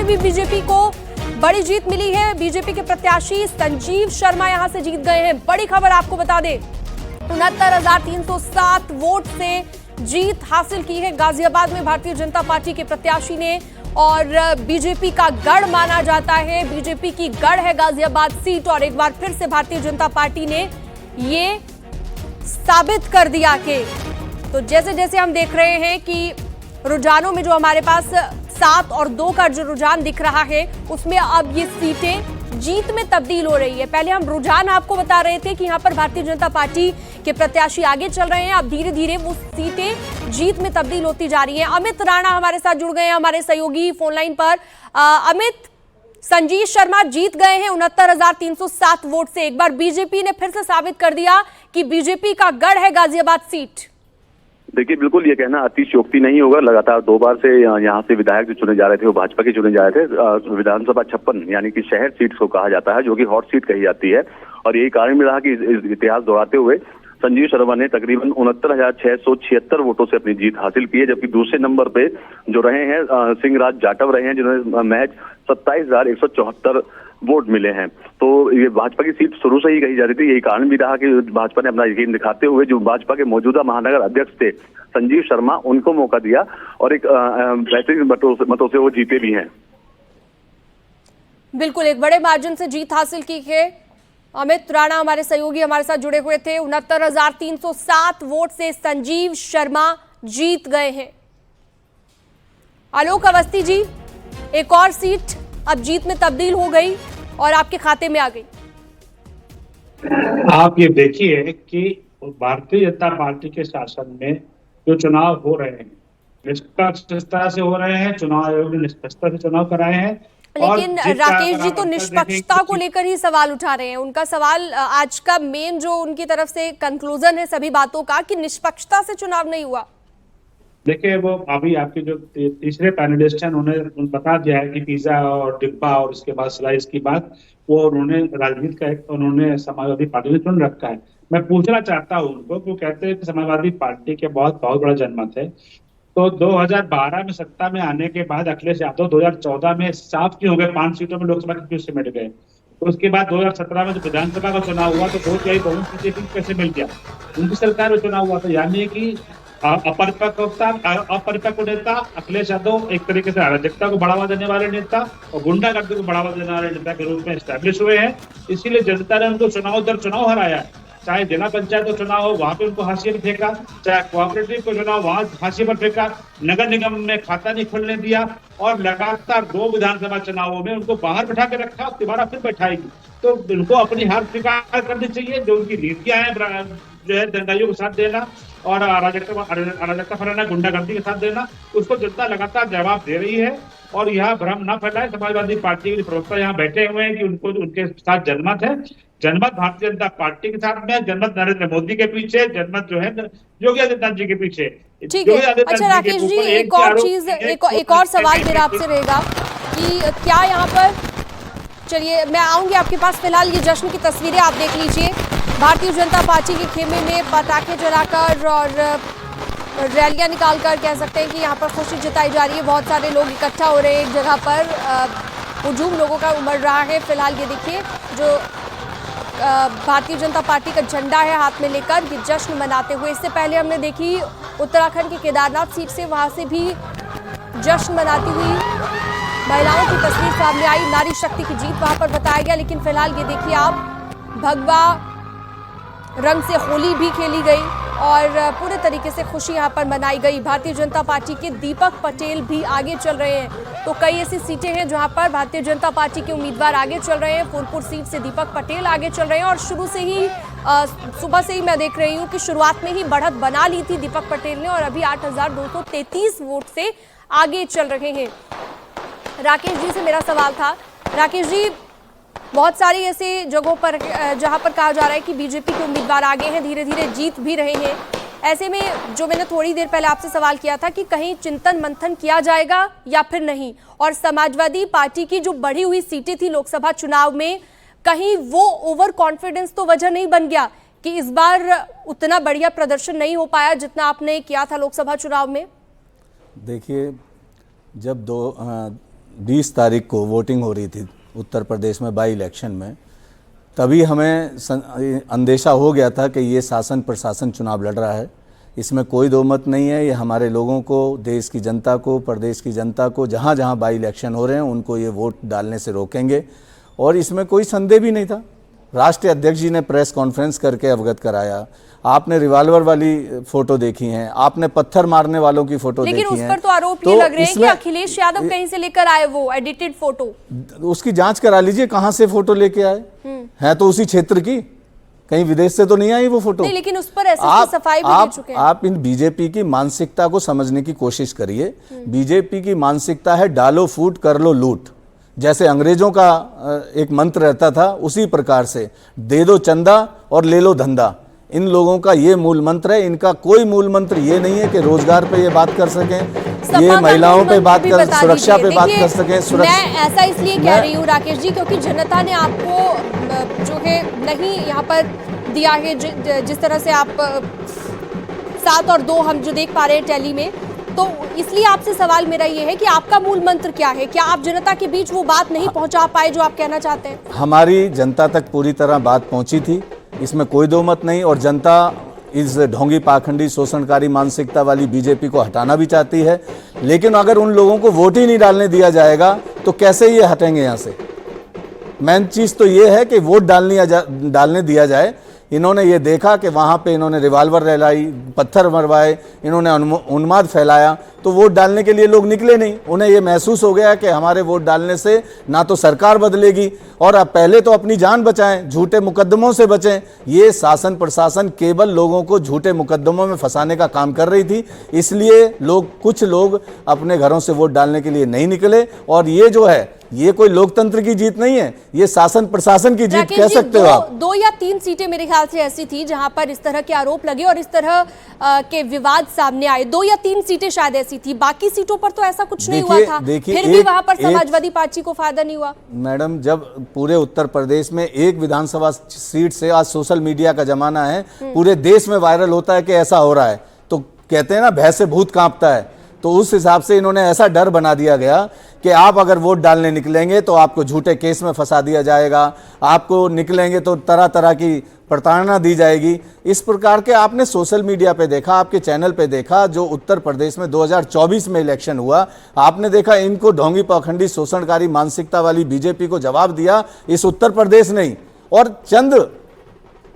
में भी बीजेपी को बड़ी जीत मिली है। बीजेपी के प्रत्याशी संजीव शर्मा यहां से जीत गए हैं। बड़ी खबर आपको बता दें, 69,307 वोट से जीत हासिल की है गाजियाबाद में भारतीय जनता पार्टी के प्रत्याशी ने, और बीजेपी का गढ़ माना जाता है। बीजेपी की गढ़ है गाजियाबाद सीट, और एक बार फिर से भारतीय जनता पार्टी ने ये साबित कर दिया कि तो जैसे जैसे हम देख रहे हैं कि रुझानों में जो हमारे पास 7 और 2 का जो रुझान दिख रहा है, उसमें अब ये सीटें जीत में तब्दील हो रही है। पहले हम रुझान आपको बता रहे थे कि यहां पर भारतीय जनता पार्टी के प्रत्याशी आगे चल रहे हैं, अब धीरे धीरे वो सीटें जीत में तब्दील होती जा रही हैं। अमित राणा हमारे साथ जुड़ गए हैं, हमारे सहयोगी फोनलाइन पर। अमित, संजीव शर्मा जीत गए हैं 69,307 वोट से। एक बार बीजेपी ने फिर से साबित कर दिया कि बीजेपी का गढ़ है गाजियाबाद सीट। देखिए, बिल्कुल ये कहना अतिशयोक्ति नहीं होगा। लगातार 2 बार से यहाँ से विधायक जो चुने जा रहे थे वो भाजपा के चुने जा रहे थे। विधानसभा 56 यानी कि शहर सीट को कहा जाता है, जो कि हॉट सीट कही जाती है, और यही कारण भी रहा कि इस इतिहास दोहराते हुए संजीव शर्मा ने तकरीबन 69,676 वोटों से अपनी जीत हासिल की है। जबकि दूसरे नंबर पे जो रहे हैं सिंहराज जाटव रहे हैं, जिन्होंने महज 27,174 वोट मिले हैं। तो ये भाजपा की सीट शुरू से ही कही जा रही थी। यही कारण भी रहा कि भाजपा ने अपना यकीन दिखाते हुए जो भाजपा के मौजूदा महानगर अध्यक्ष थे संजीव शर्मा, उनको मौका दिया, और एक बेहतरीन मतों से वो जीते भी हैं। बिल्कुल एक बड़े मार्जिन से जीत हासिल की है। अमित राणा हमारे सहयोगी हमारे साथ जुड़े हुए थे। 69,307 वोट से संजीव शर्मा जीत गए हैं। आलोक अवस्थी जी, एक और सीट अब जीत में तब्दील हो गई और आपके खाते में आ गई। आप ये देखिए कि भारतीय जनता पार्टी के शासन में जो चुनाव हो रहे हैं निष्पक्षता से हो रहे हैं। चुनाव आयोग ने निष्पक्षता से चुनाव कराए हैं। लेकिन राकेश जी तो निष्पक्षता को लेकर ही सवाल उठा रहे हैं। उनका सवाल आज का मेन जो उनकी तरफ से कंक्लूजन है सभी बातों का, कि निष्पक्षता से चुनाव नहीं हुआ। देखिए, वो अभी आपके जो तीसरे पैनलिस्ट हैं उन्होंने बता दिया है कि पिज्जा और डिब्बा और उसके बाद स्लाइस की बात वो उन्होंने राजनीति का एक उन्होंने समाजवादी पार्टी ने चुन रखा है। मैं पूछना चाहता हूँ उनको, वो कहते हैं कि समाजवादी पार्टी के बहुत बड़ा जनमत है, तो 2012 में सत्ता में आने के बाद अखिलेश यादव 2014 में साफ क्यों हो गए, 5 सीटों में लोकसभा की क्यों सिमट गए। तो उसके बाद 2017 में जब विधानसभा का चुनाव हुआ तो बहुत यही बहुमत बीजेपी को कैसे मिल गया, उनकी सरकार में चुनाव हुआ। तो यानी कि अपरिपक्व नेता अखिलेश यादव एक तरीके से अराजकता को बढ़ावा देने वाले नेता और गुंडागर्दी को बढ़ावा देने वाले नेता के रूप में स्टैब्लिश हुए हैं। इसीलिए जनता ने उनको चुनाव दर चुनाव हराया है। चाहे जिला पंचायत का चुनाव हो वहां पे उनको हाशिए पर फेंका, चाहे कोऑपरेटिव का चुनाव वहां हाशिए पर फेंका, नगर निगम में खाता नहीं खुलने दिया, और लगातार 2 विधानसभा चुनावों में उनको बाहर बैठा के रखा, दोबारा फिर बैठाएगी। तो उनको अपनी हार स्वीकार करनी चाहिए। जो उनकी नीतियां हैं जो है दंगाइयों के साथ देना और अराजकता फैलाना, गुंडागर्दी के साथ देना, उसको जनता लगातार जवाब दे रही है। और यहाँ भ्रम न फैलाए, समाजवादी पार्टी के प्रवक्ता यहाँ बैठे हुए हैं कि उनको उनके साथ जनमत है। जनमत भारतीय जनता पार्टी के साथ में, जनमत नरेंद्र मोदी के पीछे, जनमत जो है योगी आदित्यनाथ जी के पीछे। ठीक है। अच्छा राकेश जी, एक और चीज, एक और सवाल मेरा आपसे रहेगा कि क्या यहाँ पर, चलिए मैं आऊंगी आपके पास, फिलहाल ये जश्न की तस्वीरें आप देख लीजिए। भारतीय जनता पार्टी के खेमे में पटाखे जलाकर और रैलियां निकालकर कह सकते हैं कि यहाँ पर खुशी जताई जा रही है। बहुत सारे लोग इकट्ठा हो रहे हैं एक जगह पर, हुजूम लोगों का उमड़ रहा है। फिलहाल ये देखिए जो भारतीय जनता पार्टी का झंडा है हाथ में लेकर ये जश्न मनाते हुए। इससे पहले हमने देखी उत्तराखंड की केदारनाथ सीट से, वहां से भी जश्न मनाती हुई महिलाओं की तस्वीर सामने आई। नारी शक्ति की जीत वहां पर बताया गया। लेकिन फिलहाल ये देखिए आप, भगवा रंग से होली भी खेली गई और पूरे तरीके से खुशी यहाँ पर मनाई गई। भारतीय जनता पार्टी के दीपक पटेल भी आगे चल रहे हैं। तो कई ऐसी सीटें हैं जहां पर भारतीय जनता पार्टी के उम्मीदवार आगे चल रहे हैं। फूलपुर सीट से दीपक पटेल आगे चल रहे हैं और शुरू से ही सुबह से ही मैं देख रही हूँ कि शुरुआत में ही बढ़त बना ली थी दीपक पटेल ने, और अभी 8,233 वोट से आगे चल रहे हैं। राकेश जी से मेरा सवाल था, राकेश जी बहुत सारी ऐसी जगहों पर जहां पर कहा जा रहा है कि बीजेपी के उम्मीदवार आगे हैं, धीरे धीरे जीत भी रहे हैं। ऐसे में जो मैंने थोड़ी देर पहले आपसे सवाल किया था कि कहीं चिंतन मंथन किया जाएगा या फिर नहीं, और समाजवादी पार्टी की जो बढ़ी हुई सीटें थी लोकसभा चुनाव में, कहीं वो ओवर कॉन्फिडेंस तो वजह नहीं बन गया कि इस बार उतना बढ़िया प्रदर्शन नहीं हो पाया जितना आपने किया था लोकसभा चुनाव में? देखिए, जब 20 तारीख को वोटिंग हो रही थी उत्तर प्रदेश में बाई इलेक्शन में, तभी हमें अंदेशा हो गया था कि ये शासन प्रशासन चुनाव लड़ रहा है। इसमें कोई दो मत नहीं है। ये हमारे लोगों को, देश की जनता को, प्रदेश की जनता को जहाँ जहाँ बाई इलेक्शन हो रहे हैं उनको ये वोट डालने से रोकेंगे, और इसमें कोई संदेह भी नहीं था। राष्ट्रीय अध्यक्ष जी ने प्रेस कॉन्फ्रेंस करके अवगत कराया। आपने रिवॉल्वर वाली फोटो देखी हैं, आपने पत्थर मारने वालों की फोटो देखी है। लेकिन उस पर तो आरोप ये लग रहे हैं कि अखिलेश यादव कहीं से लेकर आए वो एडिटेड फोटो। उसकी जांच करा लीजिए कहां से फोटो लेके आए हैं, तो उसी क्षेत्र की, कहीं विदेश से तो नहीं आई वो फोटो। नहीं, लेकिन उस पर एसएसपी सफाई भी दे चुके हैं। आप इन बीजेपी की मानसिकता को समझने की कोशिश करिए। बीजेपी की मानसिकता है डालो फूट कर लो लूट। जैसे अंग्रेजों का एक मंत्र रहता था, उसी प्रकार से दे दो चंदा और ले लो धंधा। इन लोगों का ये मूल मंत्र है। इनका कोई मूल मंत्र ये नहीं है कि रोजगार पे ये बात कर सकें, ये महिलाओं पे बात कर, सुरक्षा पे बात कर सकें। मैं ऐसा इसलिए कह रही हूँ राकेश जी, क्योंकि जनता ने आपको जो है नहीं यहाँ पर दिया है, जिस तरह से आप 7 और 2 हम जो देख पा रहे हैं टैली में, तो इसलिए आपसे सवाल मेरा ये है कि आपका मूल मंत्र क्या है? क्या आप जनता के बीच वो बात नहीं पहुंचा पाए जो आप कहना चाहते हैं? हमारी जनता तक पूरी तरह बात पहुंची थी, इसमें कोई दो मत नहीं। और जनता इस ढोंगी पाखंडी शोषणकारी मानसिकता वाली बीजेपी को हटाना भी चाहती है, लेकिन अगर उन लोगों को वोट ही नहीं डालने दिया जाएगा तो कैसे ये हटेंगे यहाँ से? मेन चीज़ तो ये है कि वोट डालने दिया जाए। इन्होंने ये देखा कि वहाँ पे इन्होंने रिवॉल्वर रहलाई, पत्थर मरवाए, इन्होंने उन्माद फैलाया, तो वोट डालने के लिए लोग निकले नहीं। उन्हें ये महसूस हो गया कि हमारे वोट डालने से ना तो सरकार बदलेगी, और अब पहले तो अपनी जान बचाएं, झूठे मुकद्दमों से बचें। ये शासन प्रशासन केवल लोगों को झूठे मुकद्दमों में फंसाने का काम कर रही थी, इसलिए कुछ लोग अपने घरों से वोट डालने के लिए नहीं निकले। और ये जो है, ये कोई लोकतंत्र की जीत नहीं है, ये शासन प्रशासन की जीत कह सकते हो आप। 2 या 3 सीटें मेरे ख्याल से ऐसी थी जहां पर इस तरह के आरोप लगे और इस तरह के विवाद सामने आए। 2 या 3 सीटें शायद ऐसी थी, बाकी सीटों पर तो ऐसा कुछ नहीं हुआ था। फिर भी वहां पर समाजवादी पार्टी को फायदा नहीं हुआ। मैडम, जब पूरे उत्तर प्रदेश में एक विधानसभा सीट से, आज सोशल मीडिया का जमाना है, पूरे देश में वायरल होता है कि ऐसा हो रहा है, तो कहते हैं ना भय से भूत कांपता है, तो उस हिसाब से इन्होंने ऐसा डर बना दिया गया कि आप अगर वोट डालने निकलेंगे तो आपको झूठे केस में फंसा दिया जाएगा, आपको निकलेंगे तो तरह तरह की प्रताड़ना दी जाएगी। इस प्रकार के आपने सोशल मीडिया पे देखा, आपके चैनल पे देखा, जो उत्तर प्रदेश में 2024 में इलेक्शन हुआ, आपने देखा इनको ढोंगी पाखंडी शोषणकारी मानसिकता वाली बीजेपी को जवाब दिया इस उत्तर प्रदेश नहीं। और चंद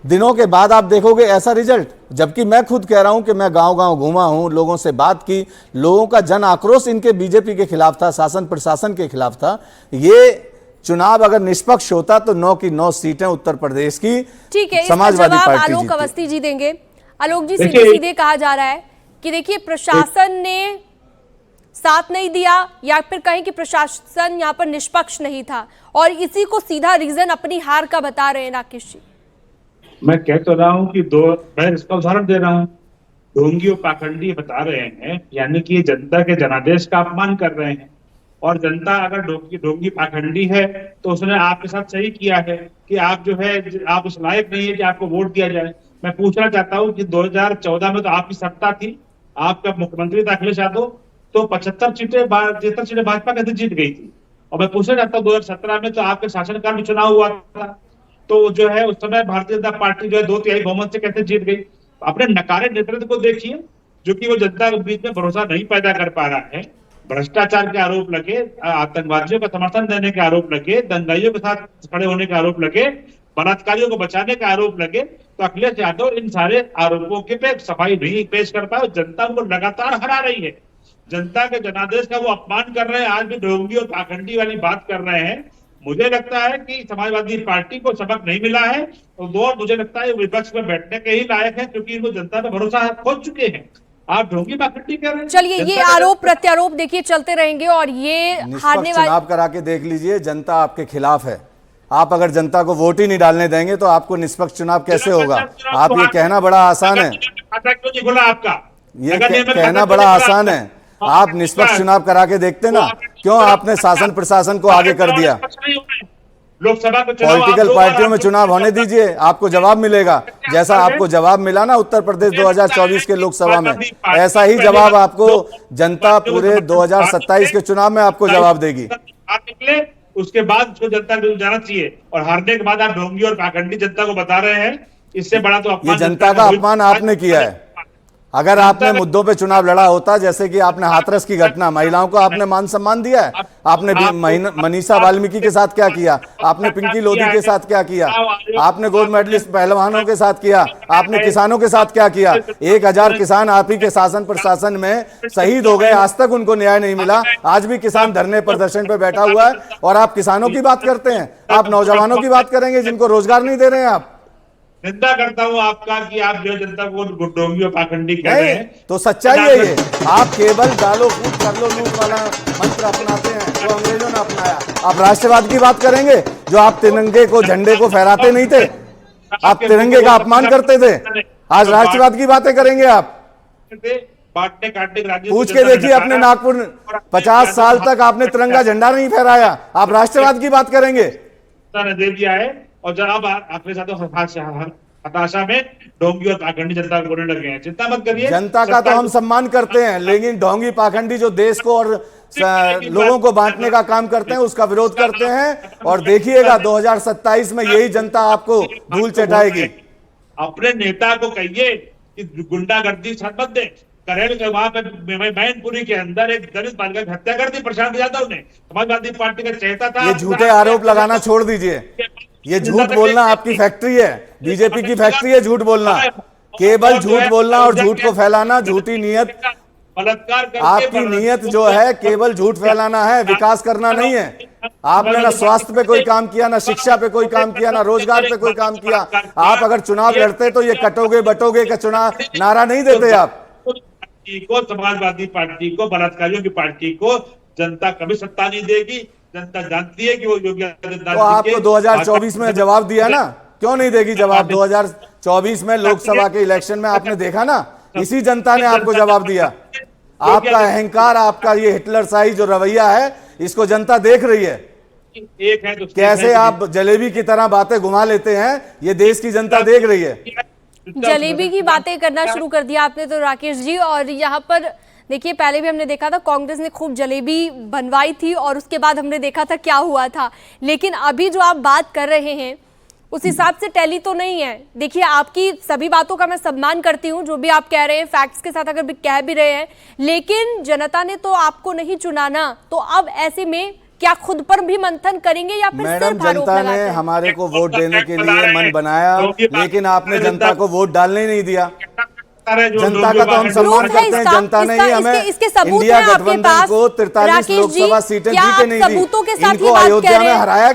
दिनों के बाद आप देखोगे ऐसा रिजल्ट, जबकि मैं खुद कह रहा हूं कि मैं गांव-गांव घूमा हूं, लोगों से बात की, लोगों का जन आक्रोश इनके बीजेपी के खिलाफ था, शासन प्रशासन के खिलाफ था। ये चुनाव अगर निष्पक्ष होता तो 9 की 9 सीटें उत्तर प्रदेश की समाजवादी पार्टी आलोक अवस्थी जी देंगे। आलोक जी, सीधे कहा जा रहा है कि देखिए प्रशासन ने साथ नहीं दिया, या फिर कहें कि प्रशासन यहाँ पर निष्पक्ष नहीं था, और इसी को सीधा रीजन अपनी हार का बता रहे हैं राकेश जी। मैं कह तो रहा हूँ कि मैं इसका उदाहरण दे रहा हूँ, ढोंगी और पाखंडी बता रहे हैं, यानी कि जनता के जनादेश का अपमान कर रहे हैं। और जनता अगर ढोंगी पाखंडी है तो उसने आपके साथ सही किया है कि आप जो है, आप उस लायक नहीं है कि आपको वोट दिया जाए। मैं पूछना चाहता हूँ कि 2014 में तो आपकी सत्ता थी, आपका मुख्यमंत्री था अखिलेश यादव, तो 75 सीटें भाजपा कैसे जीत गई थी? और मैं पूछना चाहता हूँ 2017 में तो आपके शासनकाल में चुनाव हुआ था, तो जो है उस समय भारतीय जनता पार्टी जो है 2/3 बहुमत से कैसे जीत गई? अपने नकारे नेतृत्व को देखिए, जो कि वो जनता के बीच में भरोसा नहीं पैदा कर पा रहा है। भ्रष्टाचार के आरोप लगे, आतंकवादियों का समर्थन देने के आरोप लगे, दंगाइयों के साथ खड़े होने के आरोप लगे, बलात्कारियों को बचाने के आरोप लगे, तो अखिलेश यादव इन सारे आरोपों के पे सफाई नहीं पेश कर पाए। जनता उनको लगातार हरा रही है, जनता के जनादेश का वो अपमान कर रहे हैं, आज भी ढोंगी और पाखंडी वाली बात कर रहे हैं। मुझे लगता है कि समाजवादी पार्टी को सबक नहीं मिला है, और मुझे लगता है विपक्ष में बैठने के ही लायक है, क्योंकि वो जनता पे भरोसा खो चुके हैं। आप ढोंगी पाखंडी कर रहे हैं। चलिए, ये आरोप प्रत्यारोप देखिए चलते रहेंगे, और ये हारने वाले चुनाव करा के देख लीजिए, जनता आपके खिलाफ है। आप अगर जनता को वोट ही नहीं डालने देंगे तो आपको निष्पक्ष चुनाव कैसे होगा? आप ये कहना बड़ा आसान है, ये कहना बड़ा आसान है। आप निष्पक्ष चुनाव करा के देखते ना, क्यों आपने शासन प्रशासन को आगे कर दिया? लोकसभा के चुनाव पॉलिटिकल पार्टियों में चुनाव होने दीजिए, आपको जवाब मिलेगा। जैसा आपको जवाब मिला ना उत्तर प्रदेश 2024 के लोकसभा में, ऐसा ही जवाब आपको जनता पूरे 2027 के चुनाव में आपको जवाब देगी। निकले उसके बाद उसको जनता को जाना चाहिए, और हारने के बाद आप ढोंगी और पाखंडी जनता को बता रहे हैं, इससे बड़ा तो अपमान। ये जनता का अपमान आपने किया है। अगर आपने मुद्दों पे चुनाव लड़ा होता, जैसे कि आपने हाथरस की घटना, महिलाओं को आपने मान सम्मान दिया है, आपने मनीषा वाल्मीकि के साथ क्या किया, आपने पिंकी लोधी के साथ क्या किया, आपने गोल्ड मेडलिस्ट पहलवानों के साथ किया, आपने किसानों के साथ क्या किया। 1000 किसान आप ही के शासन प्रशासन में शहीद हो गए, आज तक उनको न्याय नहीं मिला। आज भी किसान धरने प्रदर्शन पे बैठा हुआ है और आप किसानों की बात करते हैं। आप नौजवानों की बात करेंगे जिनको रोजगार नहीं दे रहे हैं। आप निंदा करता हूं आपका कि आप जो जनता को ढोंगी और पाखंडी कह रहे हैं, तो सच्चाई है ये। आप केवल डालो कूद कर लो लूट वाला मंत्र अपनाते हैं जो अंग्रेजों ने अपनाया। आप राष्ट्रवाद की बात करेंगे, जो आप तिरंगे को, झंडे को फहराते नहीं थे, आप तिरंगे का अपमान करते थे। आज राष्ट्रवाद की बातें करेंगे आप। बांटने काटने पूछ के देखिए अपने नागपुर, 50 साल तक आपने तिरंगा झंडा नहीं फहराया, आप राष्ट्रवाद की बात करेंगे। दे दिया है, और जब आप अपने साथ हताशा में ढोंगी और पाखंडी जनता को बोलने लगे हैं। चिंता मत करिए, जनता का तो हम सम्मान करते हैं, लेकिन ढोंगी पाखंडी जो देश को और लोगों को बांटने का काम करते हैं उसका विरोध करते हैं। और देखिएगा 2027 में यही जनता आपको धूल चटाएगी। अपने नेता को कहिए कि गुंडागर्दी मत दे। करेल के वहां पे मैनपुरी के अंदर एक दलित बालिका की हत्या कर दी प्रशांत यादव ने, समाजवादी पार्टी का चेहता था। ये झूठे आरोप लगाना छोड़ दीजिए, ये झूठ बोलना आपकी फैक्ट्री है, बीजेपी की फैक्ट्री है झूठ बोलना। केवल झूठ बोलना और झूठ को फैलाना, झूठी नीयत। बलात्कार आपकी नीयत जो है केवल झूठ फैलाना है, विकास करना नहीं है। आपने ना स्वास्थ्य पे कोई काम किया, ना शिक्षा पे कोई काम किया, ना रोजगार पे कोई काम किया। आप अगर चुनाव लड़ते तो ये कटोगे बटोगे का चुनाव नारा नहीं देते आप। को, समाजवादी पार्टी को, बलात्कारियों की पार्टी को जनता कभी सत्ता नहीं देगी। जनता जानती है कि वो योगी आदित्यनाथ तो आपको 2024 में जवाब दिया ना, क्यों नहीं देगी जवाब? 2024 में लोकसभा के इलेक्शन में आपने देखा ना, इसी जनता ने आपको जवाब दिया। आपका अहंकार, आपका ये हिटलरशाही जो रवैया है, इसको जनता देख रही है। एक है तो कैसे आप जलेबी की तरह बातें घुमा लेते हैं, ये देश की जनता देख रही है। जलेबी की बातें करना शुरू कर दिया आपने तो राकेश जी। और यहाँ पर देखिए, पहले भी हमने देखा था कांग्रेस ने खूब जलेबी बनवाई थी और उसके बाद हमने देखा था क्या हुआ था। लेकिन अभी जो आप बात कर रहे हैं उस हिसाब से टैली तो नहीं है। देखिए, आपकी सभी बातों का मैं सम्मान करती हूँ, जो भी आप कह रहे हैं फैक्ट्स के साथ अगर कह भी रहे हैं, लेकिन जनता ने तो आपको नहीं चुना ना। तो अब ऐसे में क्या खुद पर भी मंथन करेंगे या फिर मैडम, जनता ने हमारे को वोट देने के लिए मन बनाया, लेकिन आपने जनता को वोट डालने नहीं दिया। जनता का तो हम सम्मान करते हैं, जनता ने ही हमें इंडिया गठबंधन को 43 लोकसभा सीटें दी के नहीं दी, इनको अयोध्या में हराया।